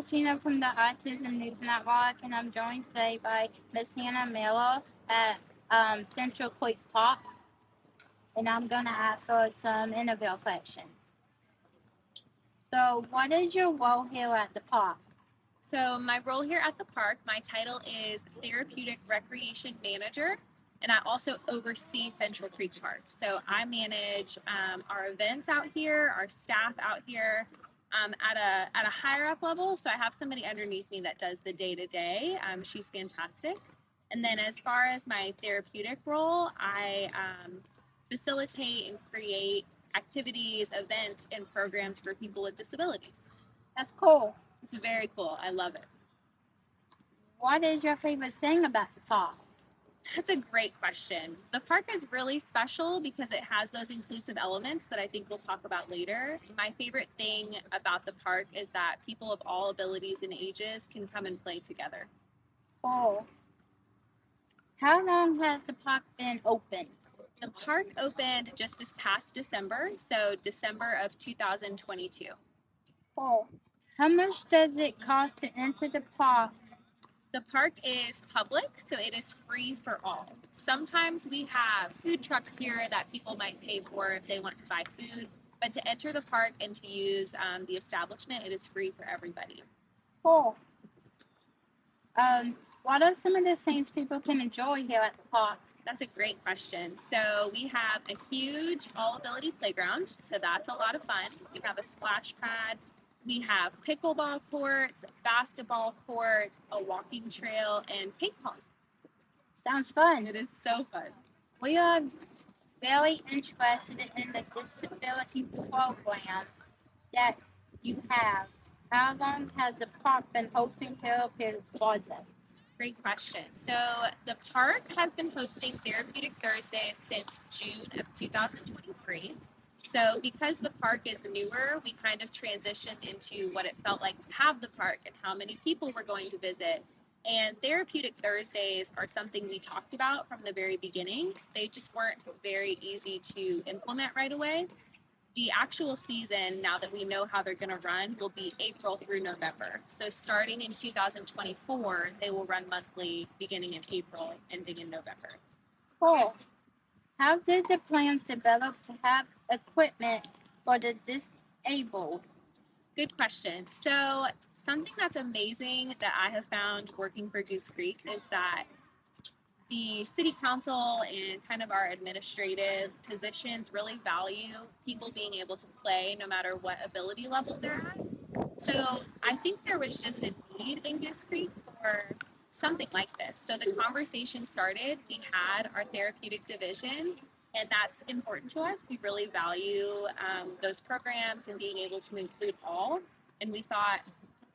Christina from the Autism News Network, and I'm joined today by Miss Hannah Miller at Central Creek Park, and I'm going to ask her some interview questions. So, what is your role here at the park? So my role here at the park, my title is Therapeutic Recreation Manager, and I also oversee Central Creek Park. So I manage our events out here, our staff out here at a higher up level. So I have somebody underneath me that does the day to day. She's fantastic. And then as far as my therapeutic role, I facilitate and create activities, events, and programs for people with disabilities. That's cool. It's very cool. I love it. What is your favorite thing about the park? That's a great question. The park is really special because it has those inclusive elements that I think we'll talk about later. My favorite thing about the park is that people of all abilities and ages can come and play together. Cool. How long has the park been open? The park opened just this past December, so December of 2022. Cool. How much does it cost to enter the park? The park is public, so it is free for all. Sometimes we have food trucks here that people might pay for if they want to buy food, but to enter the park and to use the establishment, it is free for everybody. Cool. What are some of the things people can enjoy here at the park? That's a great question. So we have a huge all-ability playground, so that's a lot of fun. We have a splash pad. We have pickleball courts, basketball courts, a walking trail, and ping pong. Sounds fun. It is so fun. We are very interested in the disability program that you have. How long has the park been hosting therapeutic projects? Great question. So the park has been hosting Therapeutic Thursdays since June of 2023. So because the park is newer, we kind of transitioned into what it felt like to have the park and how many people were going to visit. And Therapeutic Thursdays are something we talked about from the very beginning. They just weren't very easy to implement right away. The actual season, now that we know how they're going to run, will be April through November. So starting in 2024, they will run monthly beginning in April, ending in November. Cool. How did the plans develop to have equipment for the disabled? Good question. So something that's amazing that I have found working for Goose Creek is that the city council and kind of our administrative positions really value people being able to play no matter what ability level they're at. So I think there was just a need in Goose Creek for something like this. So the conversation started. We had our therapeutic division, and that's important to us. We really value those programs and being able to include all. And we thought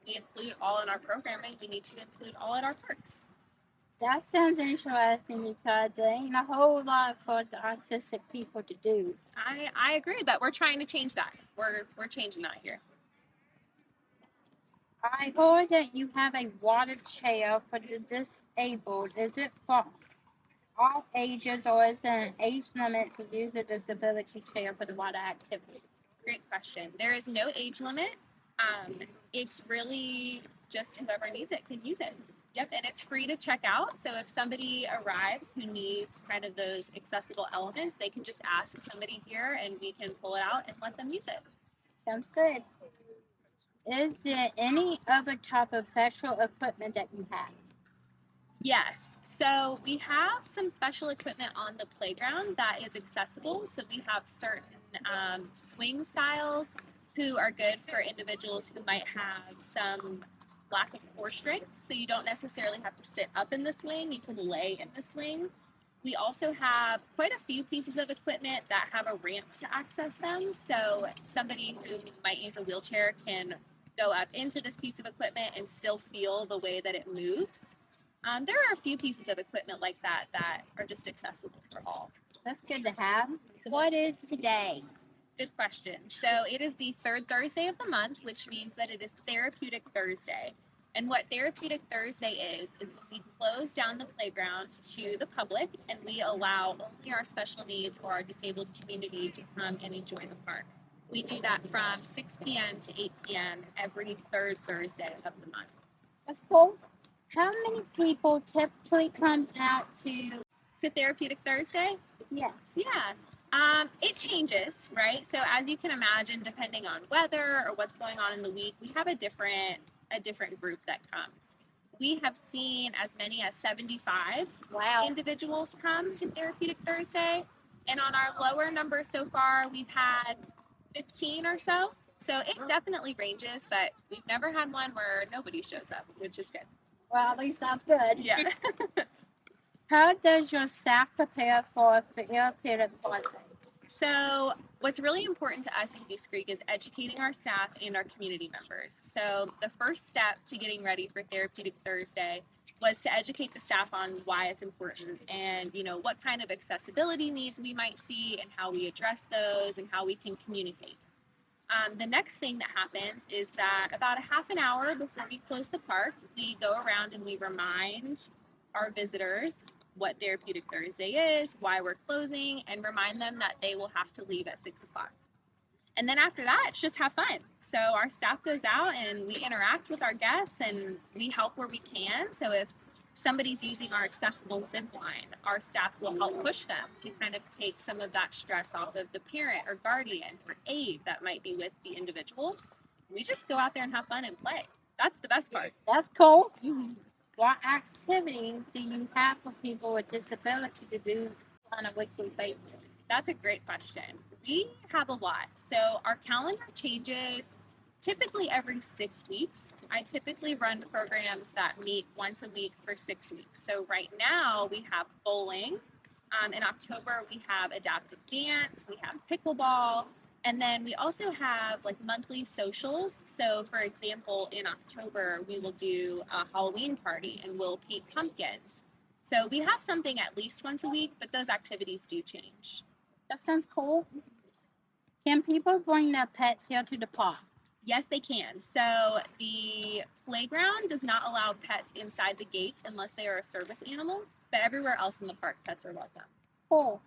we include all in our programming, we need to include all at our parks. That sounds interesting because there ain't a whole lot for the autistic people to do. I agree, but we're trying to change that. We're changing that here. I heard that you have a water chair for the disabled. Is it for all ages or is there an age limit to use a disability chair for the water activities? Great question. There is no age limit. It's really just whoever needs it can use it. Yep, and it's free to check out. So if somebody arrives who needs kind of those accessible elements, they can just ask somebody here and we can pull it out and let them use it. Sounds good. Is there any other type of special equipment that you have? Yes, so we have some special equipment on the playground that is accessible. So we have certain swing styles who are good for individuals who might have some lack of core strength. So you don't necessarily have to sit up in the swing, you can lay in the swing. We also have quite a few pieces of equipment that have a ramp to access them. So somebody who might use a wheelchair can go up into this piece of equipment and still feel the way that it moves. There are a few pieces of equipment like that that are just accessible for all. That's good to have. What is today? Good question. So it is the third Thursday of the month, which means that it is Therapeutic Thursday. And what Therapeutic Thursday is when we close down the playground to the public and we allow only our special needs or our disabled community to come and enjoy the park. We do that from 6 p.m. to 8 p.m. every third Thursday of the month. That's cool. How many people typically comes out to Therapeutic Thursday? Yes. Yeah. It changes, right? So as you can imagine, depending on weather or what's going on in the week, we have a different group that comes. We have seen as many as 75 individuals come to Therapeutic Thursday. And on our lower numbers so far, we've had 15 or so. So it definitely ranges, but we've never had one where nobody shows up, which is good. Well, at least that's good. Yeah. How does your staff prepare for therapeutic process? So what's really important to us in Goose Creek is educating our staff and our community members. So the first step to getting ready for Therapeutic Thursday was to educate the staff on why it's important and, you know, what kind of accessibility needs we might see and how we address those and how we can communicate. The next thing that happens is that about a half an hour before we close the park, we go around and we remind our visitors what Therapeutic Thursday is, why we're closing, and remind them that they will have to leave at 6 o'clock. And then after that, it's just have fun. So our staff goes out and we interact with our guests and we help where we can. So if somebody's using our accessible zip line, our staff will help push them to kind of take some of that stress off of the parent or guardian or aide that might be with the individual. We just go out there and have fun and play. That's the best part. That's cool. Mm-hmm. What activities do you have for people with disability to do on a weekly basis? That's a great question. We have a lot. So our calendar changes typically every 6 weeks. I typically run programs that meet once a week for 6 weeks. So right now we have bowling. In October we have adaptive dance, we have pickleball, and then we also have like monthly socials. So for example, in October we will do a Halloween party and we'll paint pumpkins. So we have something at least once a week, but those activities do change. That sounds cool. Can people bring their pets here to the park? Yes, they can. So the playground does not allow pets inside the gates unless they are a service animal, but everywhere else in the park, pets are welcome. Cool.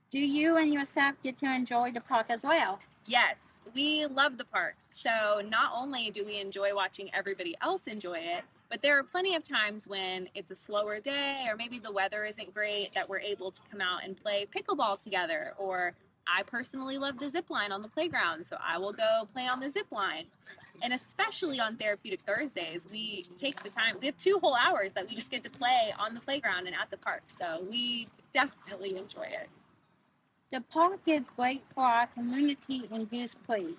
Do you and your staff get to enjoy the park as well? Yes, we love the park. So not only do we enjoy watching everybody else enjoy it, but there are plenty of times when it's a slower day or maybe the weather isn't great that we're able to come out and play pickleball together. Or I personally love the zip line on the playground, so I will go play on the zip line. And especially on Therapeutic Thursdays, we take the time. We have 2 whole hours that we just get to play on the playground and at the park. So we definitely enjoy it. The park is great for our community in Goose Creek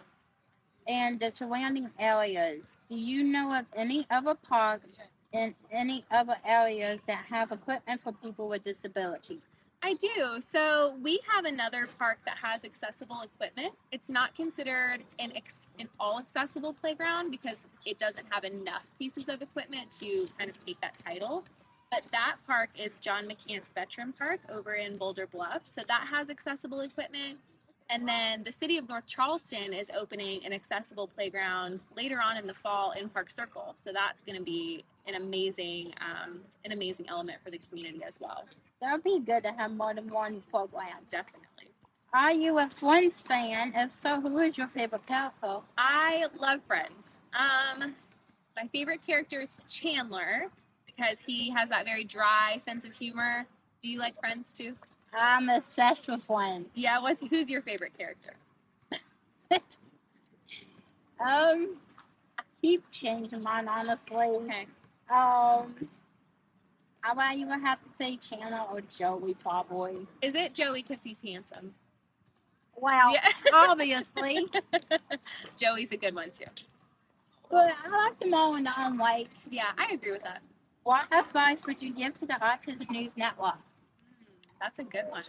and the surrounding areas. Do you know of any other parks in any other areas that have equipment for people with disabilities? I do. So we have another park that has accessible equipment. It's not considered an all accessible playground because it doesn't have enough pieces of equipment to kind of take that title. But that park is John McCants Veteran Park over in Boulder Bluff. So that has accessible equipment. And then the city of North Charleston is opening an accessible playground later on in the fall in Park Circle. So that's going to be an amazing element for the community as well. That would be good to have more than one program. Definitely. Are you a Friends fan? If so, who is your favorite character? I love Friends. My favorite character is Chandler because he has that very dry sense of humor. Do you like Friends too? I'm obsessed with Friends. Yeah, who's your favorite character? I keep changing mine, honestly. Okay. I would have to say Chandler or Joey, probably. Is it Joey because he's handsome? Well, yeah. Obviously. Joey's a good one too. But I like them all in their own ways. Yeah, I agree with that. What advice would you give to the Autism News Network? That's a good one.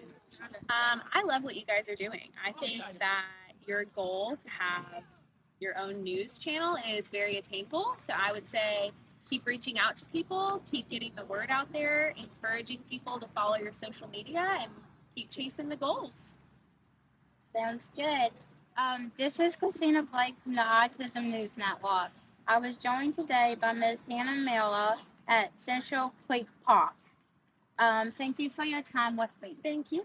I love what you guys are doing. I think that your goal to have your own news channel is very attainable. So I would say keep reaching out to people, keep getting the word out there, encouraging people to follow your social media, and keep chasing the goals. Sounds good. This is Christina Blake from the Autism News Network. I was joined today by Ms. Hannah Miller at Central Creek Park. Thank you for your time with me. Thank you.